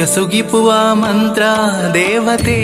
ಎಸುಗಿಪುವ ಮಂತ್ರ ದೇವತೆ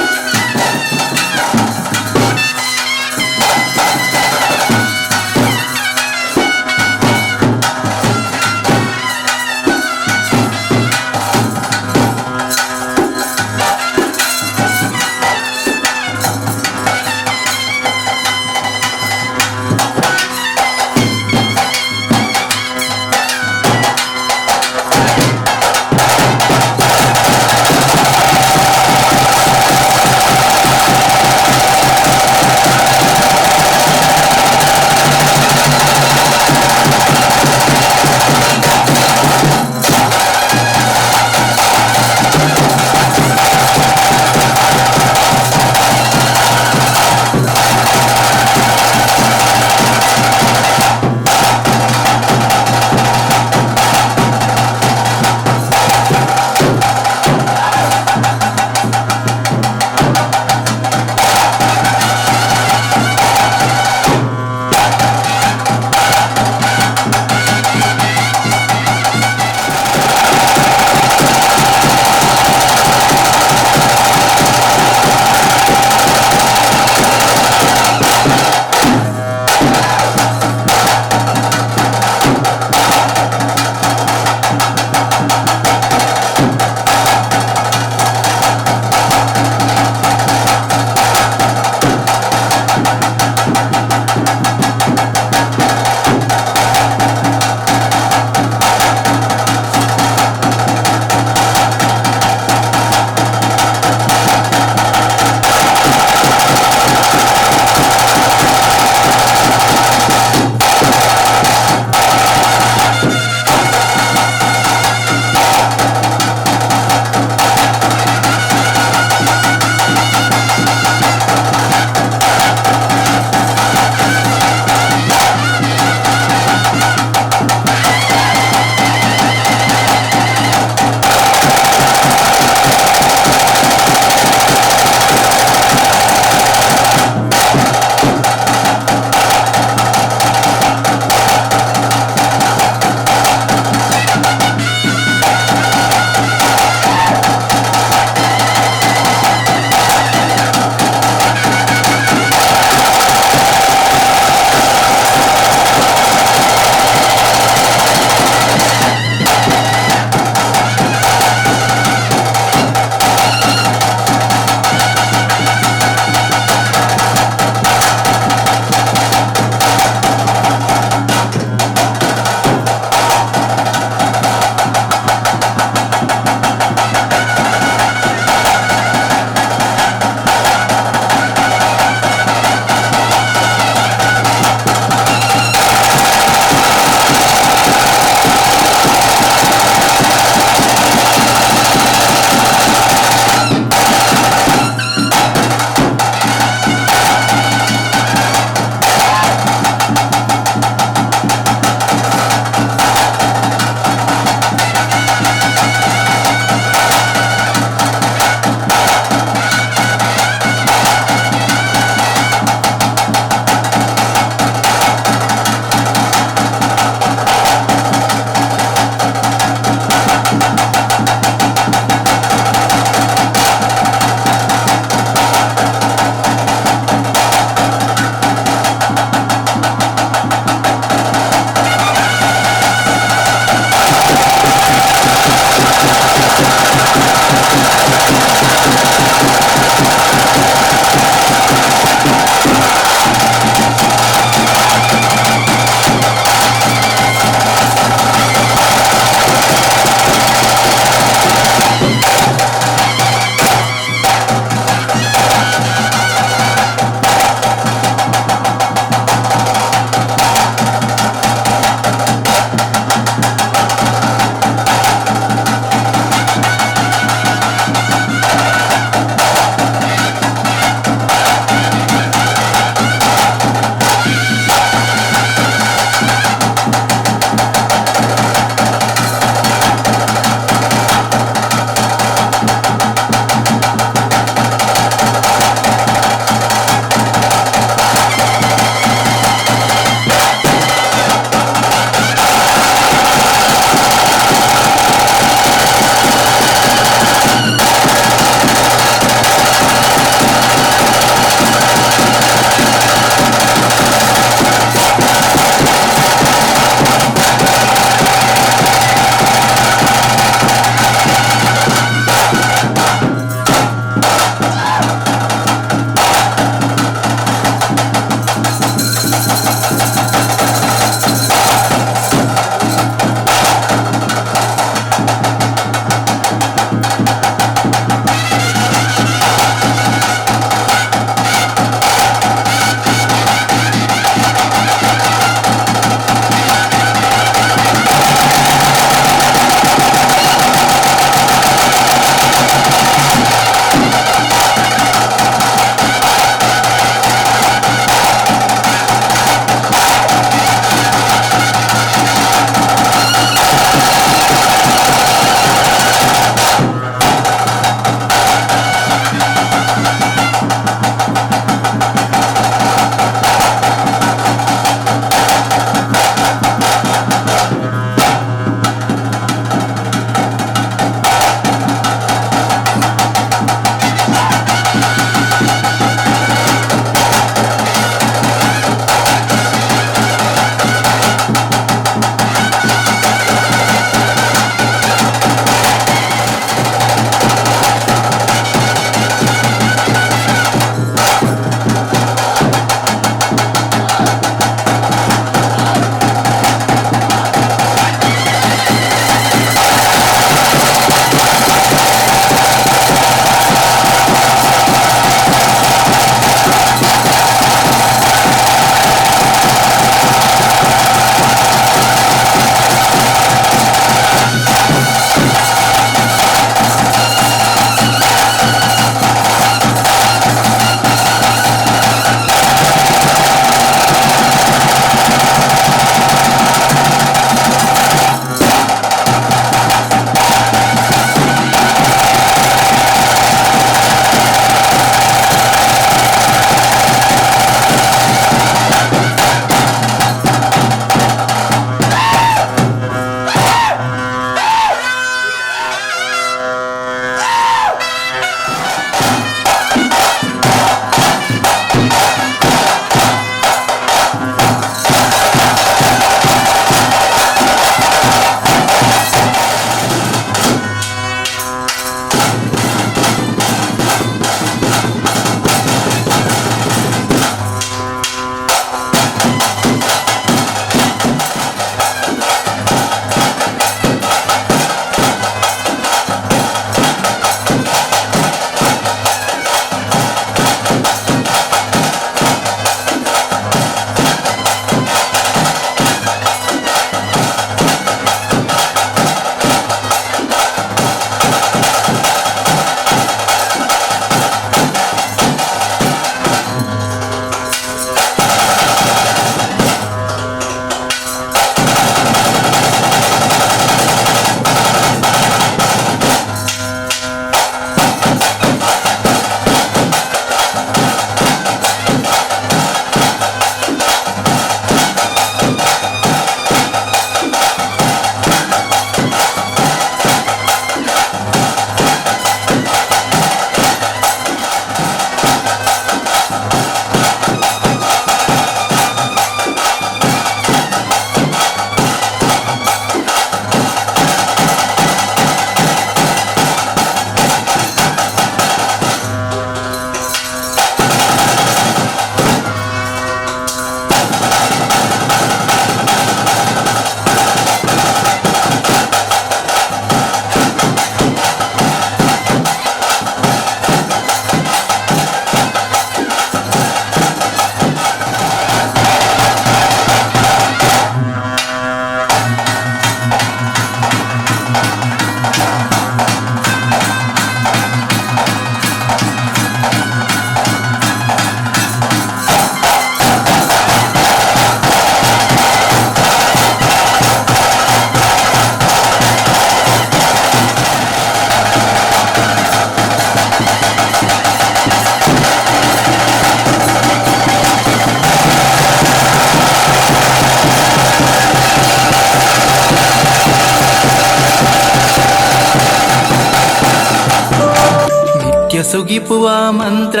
ಸುಗಿಪುವ ಮಂತ್ರ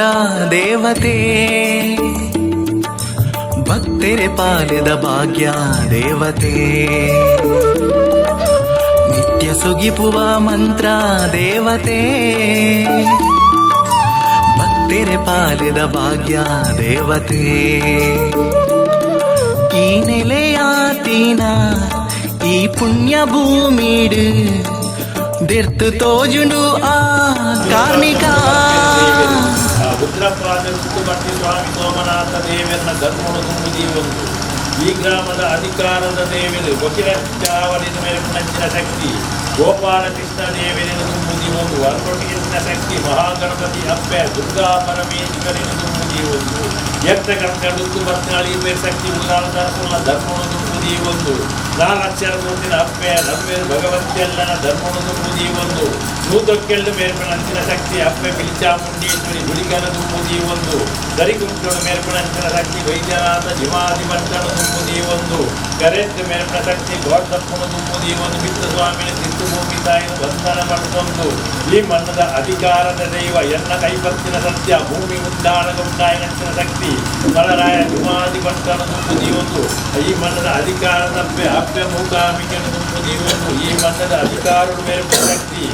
ದೇವತೆ ಭಕ್ತರೆ ಪಾಲಿದ ಭಾಗ್ಯ ದೇವತೆ ನಿತ್ಯ ಸುಗಿಪುವ ಮಂತ್ರ ದೇವತೆ ಭಕ್ತರೆ ಪಾಲಿದ ಭಾಗ್ಯ ದೇವತೆ ಈ ನೆಲೆಯಾತಿನ ಈ ಪುಣ್ಯ ಭೂಮಿಡು ದಿರ್ತು ತೋಜುಂಡು ಆ ಕಾರ್ಣಿಕ ಉಗ್ರಪಾದ ಸುತ್ತುಮಟ್ಟಿ ಸ್ವಾಮಿ ಸೋಮನಾಥ ದೇವರನ್ನ ಧರ್ಮವನ್ನು ತುಂಬುದಿ ಒಂದು ಈ ಗ್ರಾಮದ ಅಧಿಕಾರದ ದೇವರು ಗೊತ್ತಿರವರಿನ ಮೇಲೆ ಪುಣಂಚಿನ ಶಕ್ತಿ ಗೋಪಾಲಕೃಷ್ಣ ದೇವರಿನ ತುಂಬುದಿ ಒಂದು ವರ್ಣೊಟ್ಟಿಗಿನ ಶಕ್ತಿ ಮಹಾಗಣಪತಿ ಅಪ್ಪೆ ದುರ್ಗಾ ಪರಮೇಶ್ವರಿನ ತುಂಬುದಿ ಒಂದು ಯಕ್ಷ ಭಕ್ತಾಳಿ ಬೇರೆ ಶಕ್ತಿ ಉದಾಹರಣ ಧರ್ಮವನ್ನು ತುಂಬುದಿ ಒಂದು ನಾಲಕ್ಷರ ಕೂಟಿನ ಅಪ್ಪೆ ನವ್ವೇರು ಭಗವತಿಯಲ್ಲನ ಧರ್ಮವನ್ನು ತುಂಬುದಿ ಒಂದು ನೂತಕ್ಕೆಳ್ಳು ಮೇಲ್ಪಣಂಚಿನ ಶಕ್ತಿ ಅಪ್ಪೆ ಪಿಲಿಚಾಮುಂಡೇಶ್ವರಿ ಗುಳಿಗನ ತುಂಬುದಿ ಒಂದು ದರಿಗುಂಟೋಡು ಮೇಲ್ಪಣಂಚಿನ ಶಕ್ತಿ ವೈದ್ಯನಾಥ ಜಿಮಾಧಿಮಂಡನ ತುಂಬುದಿ ಒಂದು ಕರೆಂಟ್ ಮೇಲ್ಪಣ ಶಕ್ತಿ ಗೋಡ್ದಪ್ಪನ ತುಂಬುದಿ ಒಂದು ಮಿತ್ರ ಸ್ವಾಮಿನ ತಿರುಭೂಮಿ ತಾಯಿನ ಬಂಧನ ಮಾಡಿದೊಂದು ಈ ಮಣ್ಣದ ಅಧಿಕಾರದ ದೈವ ಎನ್ನ ಕೈಪತ್ತಿನ ಸತ್ಯ ಭೂಮಿ ಉಂಟಾಯನಂಚಿನ ಶಕ್ತಿ ಮಲರಾಯ ಜಿಮಾಧಿಮಂಡನ ತುಂಬುದಿ ಒಂದು ಈ ಮಣ್ಣದ ಅಧಿಕಾರದ ಅಪ್ಪೆ ಮೂಕಾಂಬಿಕೆಯನ್ನು ತುಂಬುದಿ ಒಂದು ಈ ಮಣ್ಣದ ಅಧಿಕಾರದ ಮೇಲ್ಪಣ ಶಕ್ತಿ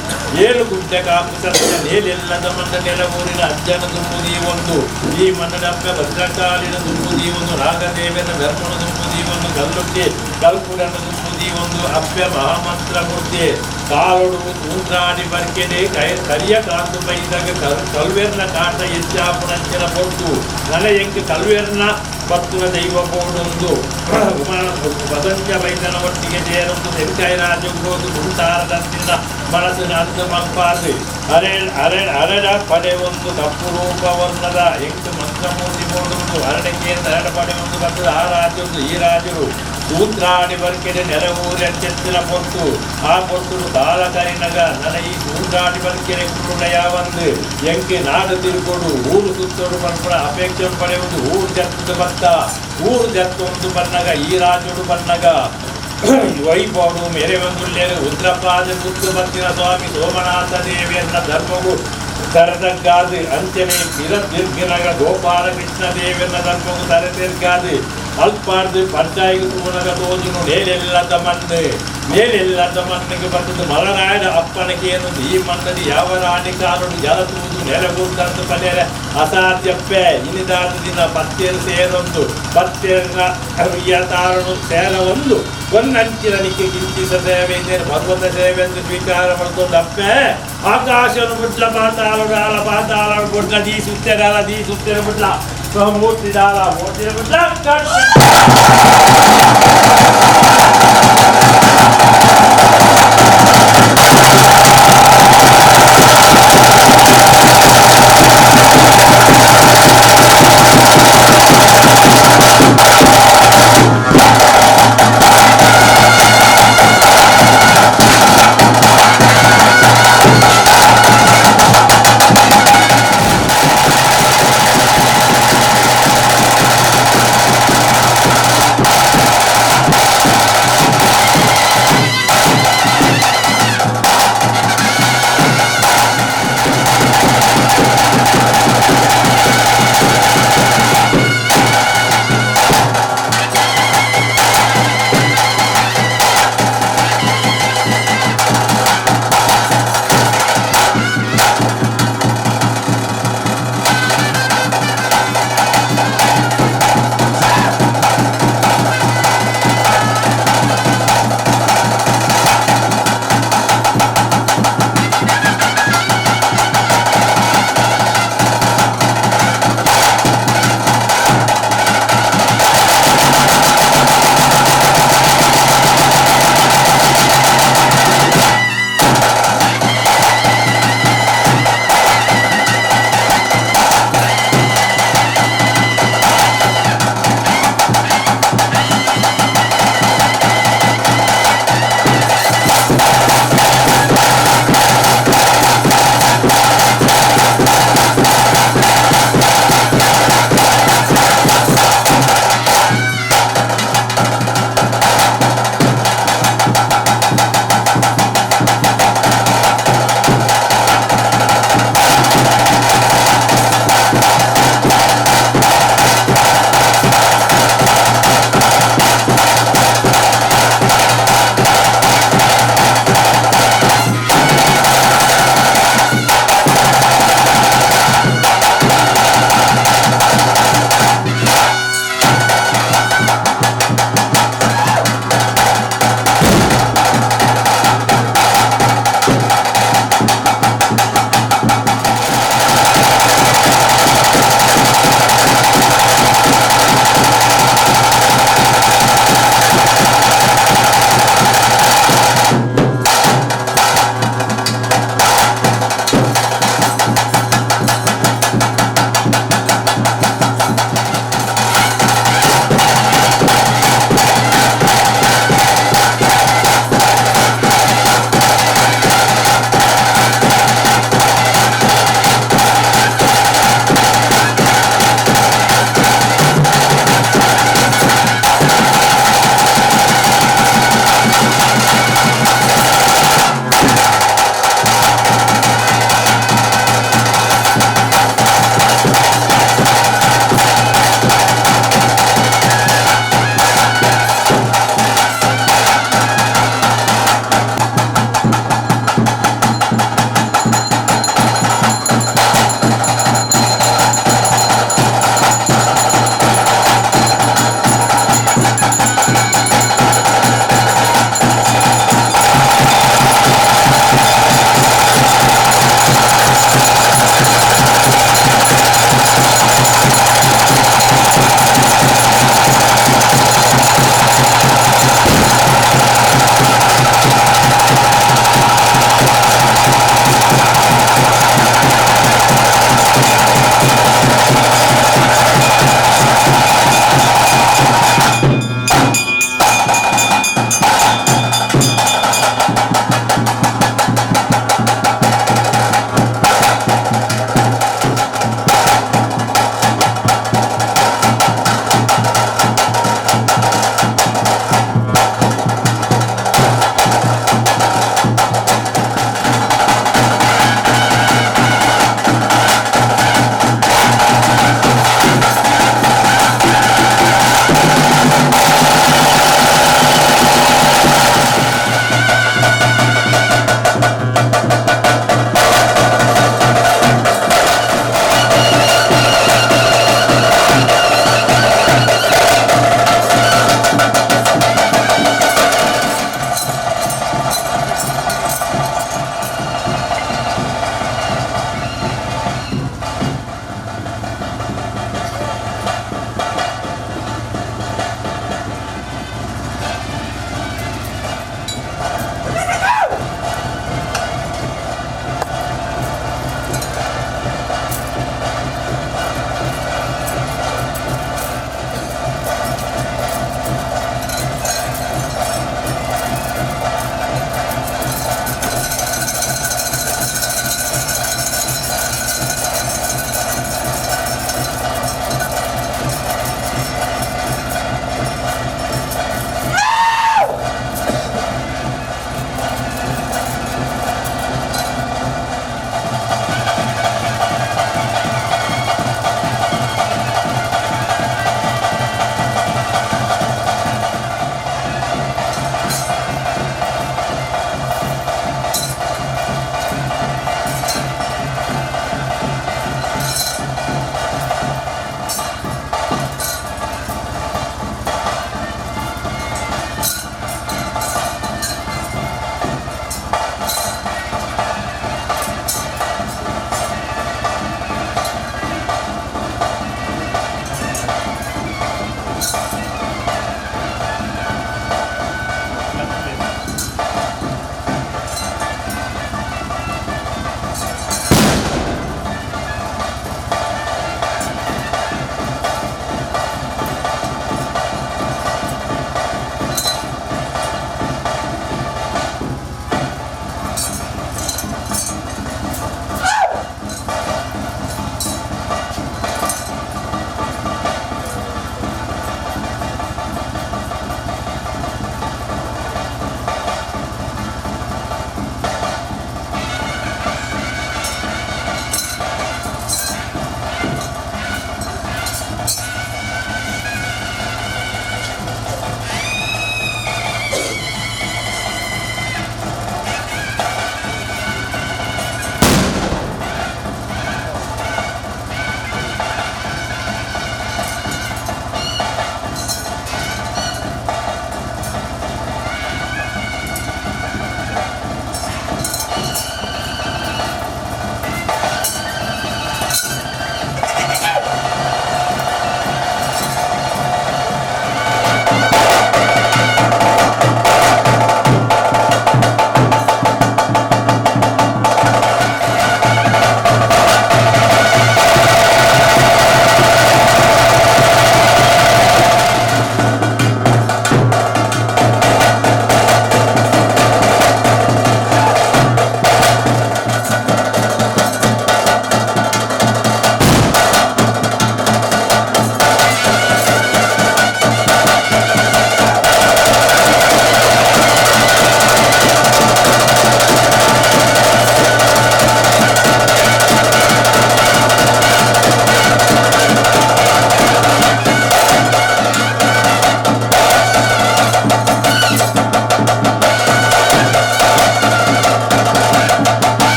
ಏಳು ಗುಡ್ಡ ಕಾಪು ಸತ್ಯ ನೇಲೆಲ್ಲದ ಮಣ್ಣ ನೆಲವೂರಿನ ಅಜ್ಜನ ತುಂಬುದಿ ಒಂದು ಈ ಮಣ್ಣದಪ್ಪ ಭದ್ರಕಾಲಿನ ತುಂಬುದಿ ಒಂದು ನಾಗದೇವನ ಧರ್ಮನ ತುಂಬುದಿ ಒಂದು ಗಲ್ಲುಕ್ಕೆ ಕಲ್ಪುರನ ತುಂಬುದಿ ಒಂದು ಅಪ್ಪೆ ಮಹಾಮಂತ್ರ ಮೂರ್ತಿ ಕಾಲೊಡು ತೂಂದ್ರಾಡಿ ಬರ್ಕೆನೆ ಕರಿಯ ಕಾಂತು ಬೈದಾಗ ಕಲ್ವೇರ್ನ ಕಾಟ ಹೆಚ್ಚಾಪುಣಂಚಿನ ಪೊಟ್ಟು ನಲ ಎಂಗೆ ಕಲ್ವೇರ್ನ ಭಕ್ತನ ದೈವ ಬೋಡೊಂದು ವದಂಚ ವೈದ್ಯನ ಒಟ್ಟಿಗೆ ಸೇರೊಂದು ತೆಂಕಾಯಿ ರಾಜಗೋದು ಮುಂತಾರದಂತಿನ ಮನಸ್ಸಿನ ಅಂದ ಮಲ್ಪಾದು ಅರಡ ಪಡೆ ಒಂದು ಕಪ್ಪು ರೂಪವರ್ಣದ ಎಂಟು ಮಂತ್ರಮೂರ್ತಿ ಬೋಡೊಂದು ಅರಡಕ್ಕೆ ಅರಡ ಪಡೆ ಒಂದು ಬರ್ತದ ಆ ರಾಜೊಂದು ಈ ರಾಜರು ಸೂತ್ರಾಡಿ ಬರ್ಕೆಡೆ ನೆರವೂರಿ ಅಂಚೆತ್ತಿನ ಪೊಟ್ಟು ಆ ಪೊಟ್ಟು ಬಾಲಕರಿನಗ ನನ್ನ ಈ ಸೂತ್ರಾಡಿ ಬರ್ಕೆರೆ ಕುರುಳೆಯ ಒಂದು ಎಂಕೆ ನಾಡು ತಿರುಕೊಡು ಊರು ಸುತ್ತೋಡು ಬರ್ಪಡ ಅಪೇಕ್ಷೆ ಪಡೆಯುವುದು ಊರು ಜತ್ತದ ಭಕ್ತ ಊರು ಜತ್ತೊಂದು ಬನ್ನಗ ಈ ರಾಜುಡು ಬನ್ನಗ ವೈಭವನು ಮೇರೆ ಬಂದುಳ್ಳೆರು ರುದ್ರಪಾದ ಸುತ್ತು ಬತ್ತಿನ ಸ್ವಾಮಿ ಸೋಮನಾಥ ದೇವಿಯನ್ನ ಧರ್ಮವು ತರದಗ್ಗಾದು ಅಂಚನೆ ಗಿರಗ ಗೋಪಾಲಕೃಷ್ಣ ದೇವಿಯನ್ನ ಧರ್ಮವು ತರದಿರ್ಗಾದು ಅಲ್ಪಾರ್ದು ಪಂಚಾಯಿತಿ ತೂನಗ ತೋಜುನು ನೇಲೆಲ್ಲದ ಮಣ್ಣಿಗೆ ಬರ್ತದೆ ಮಲನಾಯದ ಅಪ್ಪನಿಗೆ ಏನೊಂದು ಈ ಮಣ್ಣಲ್ಲಿ ಯಾವ ರಾಣಿ ಕಾಲುಡು ಜಲ ತೂದು ನೆಲಗೂರ್ದಂದು ಪಡೆಯರೆ ಅಸಾಧ್ಯಪ್ಪೆ ಇನಿದಾದ ದಿನ ಪತ್ತೇರು ಸೇರೊಂದು ಪತ್ತೇರ ತಾರನು ಸೇರ ಒಂದು ಒಂದಂಚಿನ ನಿಕ್ಕೆ ಕಿಂಚಿಸ ಸೇವೆ ಇದ್ದೇನೆ ಭಗವಂತ ಸೇವೆ ಎಂದು ಸ್ವೀಕಾರ ಮಾಡ್ಕೊಂಡು ಅಪ್ಪೆ ಆಕಾಶವನ್ನು ಬಿಟ್ಲ ಪಾತಾಳ ಬಿಟ್ಲ ದೀ ಸುತ್ತೇರ ಬಿಟ್ಲ ಮೂರ್ತಿ ದಾಲ ಮೂರ್ತಿ ಬಿಟ್ಲ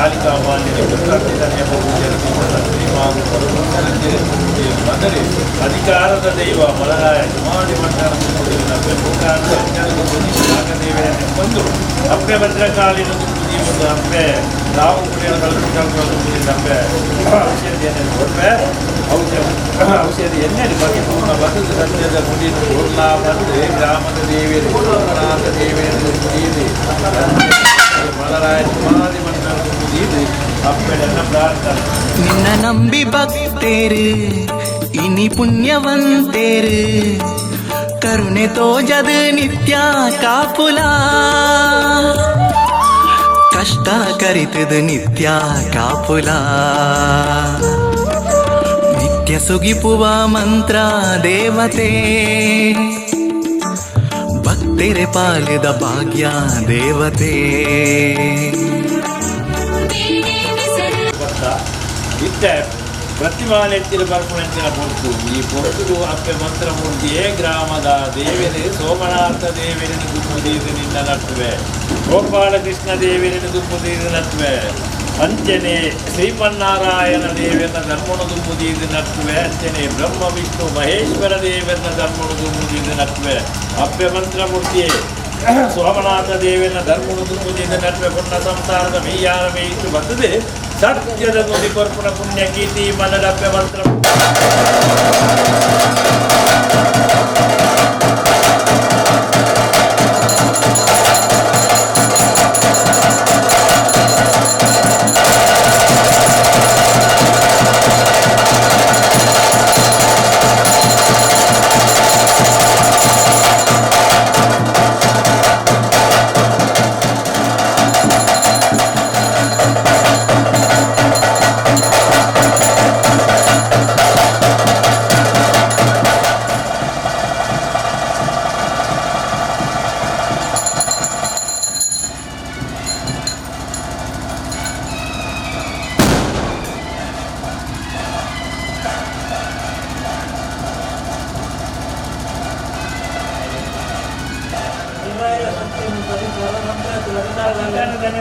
ಕಾಳಿಕಾಮಾನ್ಯಗೆ ಪುತ್ರಾರ್ಥಿತನೆಯ ಅಂದರೆ ಅಧಿಕಾರದ ದೈವ ಮಲರಾಯ ಸುಮಾರಿ ಮಂಡಲದೇವರನ್ನು ಕೊಂದು ಅಪ್ಪೆ ಭದ್ರಕಾಲಿನ ತುಂಬಿ ಒಂದು ಅಪ್ಪೆ ನಾವು ಅಪ್ಪೆ ಔಷಧಿಯನ್ನು ಕೊಟ್ಟರೆ ಔಷಧಿ ಎಣ್ಣೆ ಬಗ್ಗೆ ಪೂರ್ಣ ಬಸದ ಸತ್ಯದ ಮುಡಿದು ಪೂರ್ಣ ಬಂದು ಗ್ರಾಮದ ದೇವಿಯರು ಸೋಮನಾಥ ದೇವಿಯರು ಮುಡಿಯಿದೆ ಮಲರಾಯ ಸುಮಾರಿ ಮಂಡಲ ಮುಡಿಯಿದೆ ಅಪ್ಪೆಡೆಲ್ಲ ಪ್ರಾರ್ಥನೆ ನಿನ್ನ ನಂಬಿ ಭಕ್ತೇರು ಇನಿ ಪುಣ್ಯವಂತೇರು ಕರುಣೆ ತೋಜದ ನಿತ್ಯ ಕಾಪುಲ ಕಷ್ಟ ಕರಿತದ ನಿತ್ಯ ಕಾಪುಲ ನಿತ್ಯ ಸುಗಿಪುವ ಮಂತ್ರ ದೇವತೆ ಭಕ್ತರೆ ಪಾಲಿದ ಭಾಗ್ಯ ದೇವತೆ ಇತ್ತೆ ಪ್ರತಿಮಾನೆತ್ತಿನ ಬರ್ಪುಣೆತ್ತಿನ ಪೊರ್ತು ಈ ಪೊರ್ತುಡು ಅಪ್ಪೆ ಮಂತ್ರ ಮೂರ್ತಿಯೇ ಗ್ರಾಮದ ದೇವಿರೆ ಸೋಮನಾಥ ದೇವಿರನ್ನು ದುಂಬುದೀದು ನಿನ್ನ ನಟ್ವೆ ಗೋಪಾಲಕೃಷ್ಣ ದೇವಿರನ್ನು ದುಂಬುದೀದು ನಟ್ವೆ ಅಂಚನೆ ಶ್ರೀಮನ್ನಾರಾಯಣ ದೇವಿಯನ್ನ ಧರ್ಮಣ ದುಂಬುದೀದು ನಟ್ವೆ ಅಂಚನೆ ಬ್ರಹ್ಮ ವಿಷ್ಣು ಮಹೇಶ್ವರ ದೇವಿಯನ್ನ ಧರ್ಮಣ ದುಂಬುದೀದು ನಟ್ವೆ ಅಪ್ಪೆ ಮಂತ್ರ ಮೂರ್ತಿಯೇ ಸೋಮನಾಥ ದೇವಿಯನ್ನ ಧರ್ಮಣ ದುಂಬುದೀದು ನಟ್ವೆ ಪುಣ್ಯ ಸಂಸಾರದ ಮೇಯಾರ ಮೇಯಿತು ಬರ್ತದೆ ಸತ್ಯದ ನುಡಿ ಕೊರ್ಪುಣ ಪುಣ್ಯ ಗೀತಿ ಮನಡಪ್ಪೆ ಮಂತ್ರ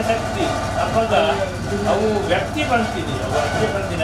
ಶಕ್ತಿ ಅವಾಗ ಅವು ವ್ಯಕ್ತಿ ಬಂತೀನಿ ಅವು ವ್ಯಕ್ತಿ ಬಂದಿನ